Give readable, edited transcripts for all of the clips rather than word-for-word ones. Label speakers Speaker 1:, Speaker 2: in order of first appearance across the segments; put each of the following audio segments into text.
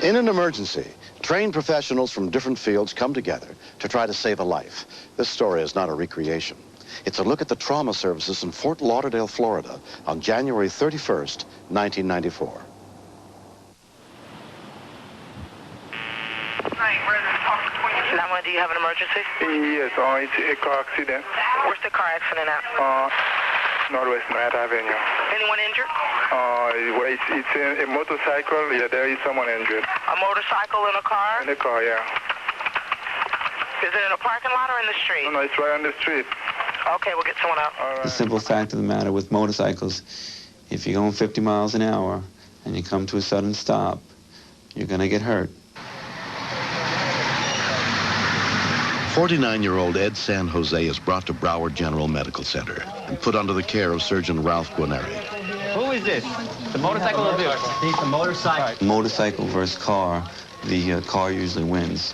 Speaker 1: In an emergency, trained professionals from different fields come together to try to save a life. This story is not a recreation. It's a look at the trauma services in Fort Lauderdale, Florida on January 31st, 1994.
Speaker 2: Do you have an emergency?
Speaker 3: Yes, it's a car accident.
Speaker 2: Where's the car accident at?
Speaker 3: Northwest Night Avenue.
Speaker 2: Anyone injured?
Speaker 3: It's a motorcycle. Yeah, there is someone injured.
Speaker 2: A motorcycle in a car?
Speaker 3: In the car, yeah.
Speaker 2: Is it in a parking lot or in the street?
Speaker 3: No, it's right on the street.
Speaker 2: Okay, we'll get someone out.
Speaker 3: All right.
Speaker 4: The simple fact of the matter with motorcycles, if you're going 50 miles an hour and you come to a sudden stop, you're going to get hurt.
Speaker 1: 49-year-old Ed San Jose is brought to Broward General Medical Center and put under the care of Surgeon Ralph Guarneri.
Speaker 5: Who is this? The motorcycle or vehicle?
Speaker 6: It's a motorcycle.
Speaker 4: Motorcycle versus car, the car usually wins.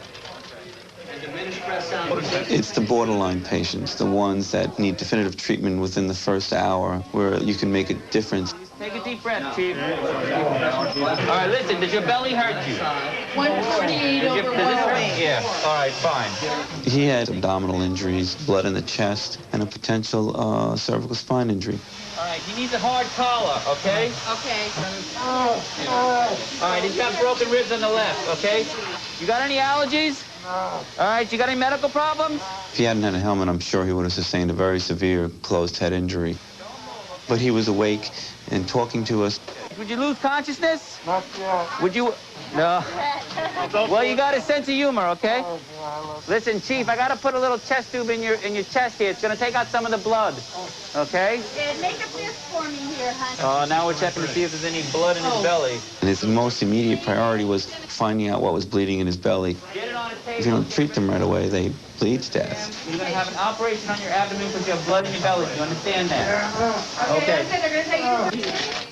Speaker 4: It's the borderline patients, the ones that need definitive treatment within the first hour, where you can make a difference.
Speaker 5: Take a deep breath, Chief. All right, listen, does your belly hurt you?
Speaker 7: 148 over 108.
Speaker 5: Yeah, all right, fine.
Speaker 4: He had abdominal injuries, blood in the chest, and a potential cervical spine injury.
Speaker 5: All right, he needs a hard collar, okay?
Speaker 7: Okay.
Speaker 5: All right, he's got broken ribs on the left, okay? You got any allergies? No. All right, you got any medical problems?
Speaker 4: If he hadn't had a helmet, I'm sure he would have sustained a very severe closed head injury. But he was awake and talking to us.
Speaker 5: Would you lose consciousness?
Speaker 3: Not yet.
Speaker 5: Would you? No. Well, you got a sense of humor, okay? Listen, Chief, I got to put a little chest tube in your chest here. It's going to take out some of the blood, okay?
Speaker 7: Make a fist for me here, honey.
Speaker 5: Now we're checking to see if there's any blood in his belly.
Speaker 4: And his most immediate priority was finding out what was bleeding in his belly.
Speaker 5: Get it on a table.
Speaker 4: If you don't treat them right away, they bleed to death.
Speaker 5: You're going to have an operation on your abdomen because you have blood in your belly. You understand that? Okay.
Speaker 7: They're going to take you.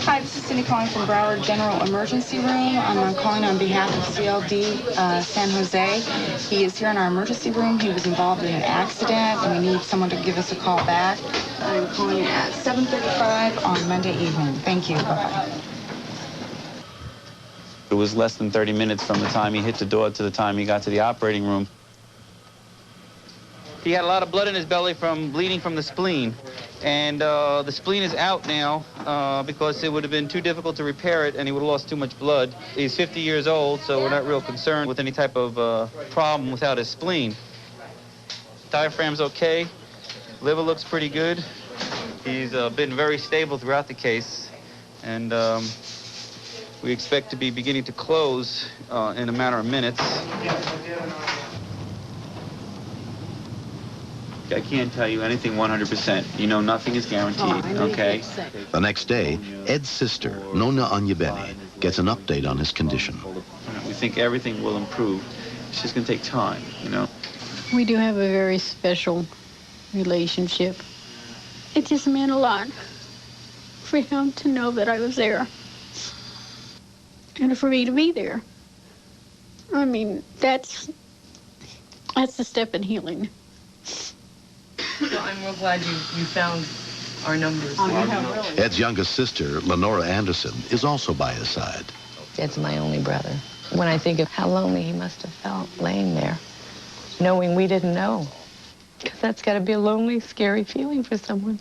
Speaker 8: Hi, this is Cindy calling from Broward General Emergency Room. I'm calling on behalf of CLD San Jose. He is here in our emergency room. He was involved in an accident, and we need someone to give us a call back. I'm calling at 7:35 on Monday evening. Thank you. Bye-bye.
Speaker 4: It was less than 30 minutes from the time he hit the door to the time he got to the operating room.
Speaker 5: He had a lot of blood in his belly from bleeding from the spleen. And the spleen is out now because it would have been too difficult to repair it and he would have lost too much blood. He's 50 years old, so we're not real concerned with any type of problem without his spleen. Diaphragm's okay. Liver looks pretty good. He's been very stable throughout the case. And we expect to be beginning to close in a matter of minutes. I can't tell you anything 100%. You know, nothing is guaranteed, okay?
Speaker 1: The next day, Ed's sister, Nona Anyabeni, gets an update on his condition.
Speaker 4: We think everything will improve. It's just going to take time, you know?
Speaker 9: We do have a very special relationship. It just meant a lot for him to know that I was there and for me to be there. I mean, that's a step in healing.
Speaker 10: Well, I'm real glad you found our numbers.
Speaker 1: Ed's youngest sister, Lenora Anderson, is also by his side.
Speaker 10: Ed's my only brother. When I think of how lonely he must have felt laying there, knowing we didn't know, because that's got to be a lonely, scary feeling for someone.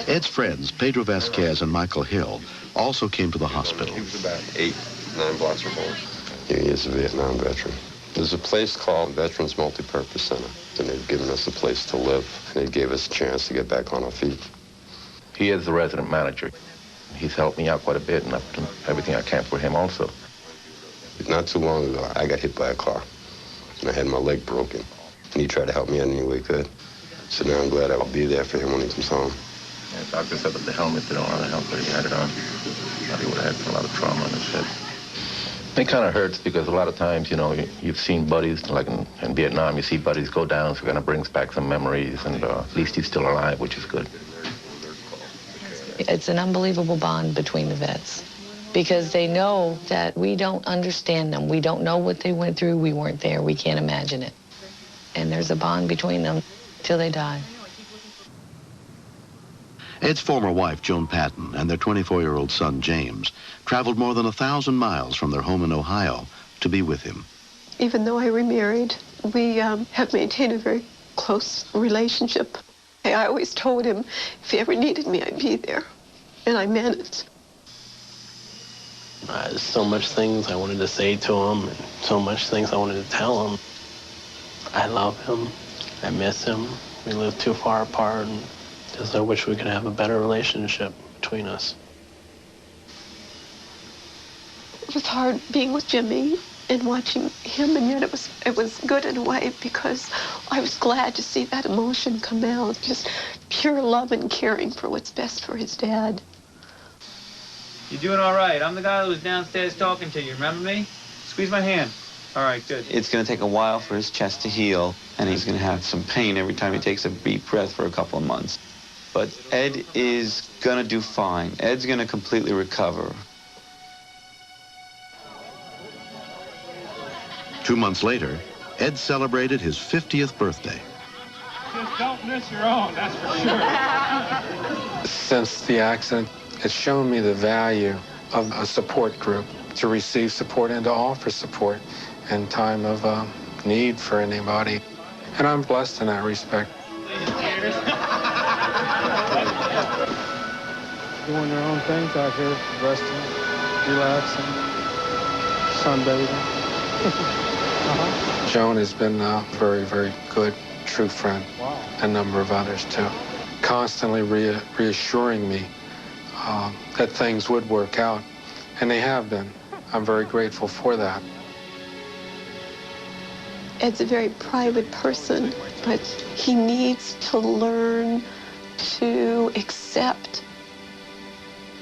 Speaker 1: Ed's friends, Pedro Vasquez and Michael Hill, also came to the hospital.
Speaker 11: He was about 8-9 blocks from home. He is a Vietnam veteran. There's a place called Veterans Multipurpose Center, and they've given us a place to live. They gave us a chance to get back on our feet.
Speaker 12: He is the resident manager. He's helped me out quite a bit, and I've done everything I can for him also.
Speaker 11: Not too long ago, I got hit by a car, and I had my leg broken. And he tried to help me out any way he could. So now I'm glad I'll be there for him when he comes home.
Speaker 12: Yeah, the doctor said that the helmet didn't want to help, but he had it on. Thought he would have had a lot of trauma in his head. It kind of hurts because a lot of times, you know, you've seen buddies, like in Vietnam, you see buddies go down, so it kind of brings back some memories, and at least he's still alive, which is good.
Speaker 10: It's an unbelievable bond between the vets because they know that we don't understand them. We don't know what they went through. We weren't there. We can't imagine it. And there's a bond between them till they die.
Speaker 1: Ed's former wife, Joan Patton, and their 24-year-old son, James, traveled more than 1,000 miles from their home in Ohio to be with him.
Speaker 6: Even though I remarried, we have maintained a very close relationship. I always told him if he ever needed me, I'd be there, and I meant it.
Speaker 13: There's so much things I wanted to say to him, and so much things I wanted to tell him. I love him. I miss him. We live too far apart, and just I wish we could have a better relationship between us.
Speaker 6: It was hard being with Jimmy and watching him, and yet it was good in a way because I was glad to see that emotion come out, just pure love and caring for what's best for his dad.
Speaker 5: You're doing all right. I'm the guy who was downstairs talking to you. Remember me? Squeeze my hand. All right, good.
Speaker 4: It's going to take a while for his chest to heal, and he's going to have some pain every time he takes a deep breath for a couple of months. But Ed is going to do fine. Ed's going to completely recover.
Speaker 1: 2 months later, Ed celebrated his 50th birthday.
Speaker 14: Just don't miss your own, that's for sure.
Speaker 15: Since the accident, it's shown me the value of a support group, to receive support and to offer support in time of need for anybody. And I'm blessed in that respect.
Speaker 14: Doing their own things out here, resting, relaxing, sunbathing.
Speaker 15: Joan has been a very, very good, true friend.
Speaker 14: Wow.
Speaker 15: A number of others, too. Constantly reassuring me that things would work out, and they have been. I'm very grateful for that.
Speaker 6: Ed's a very private person, but he needs to learn to accept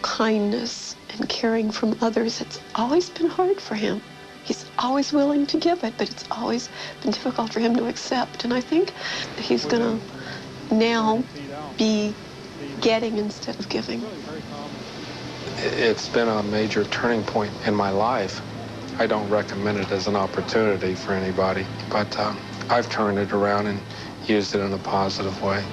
Speaker 6: kindness and caring from others. It's always been hard for him. He's always willing to give it, but it's always been difficult for him to accept. And I think he's going to now be getting instead of giving.
Speaker 15: It's been a major turning point in my life. I don't recommend it as an opportunity for anybody, but I've turned it around and used it in a positive way.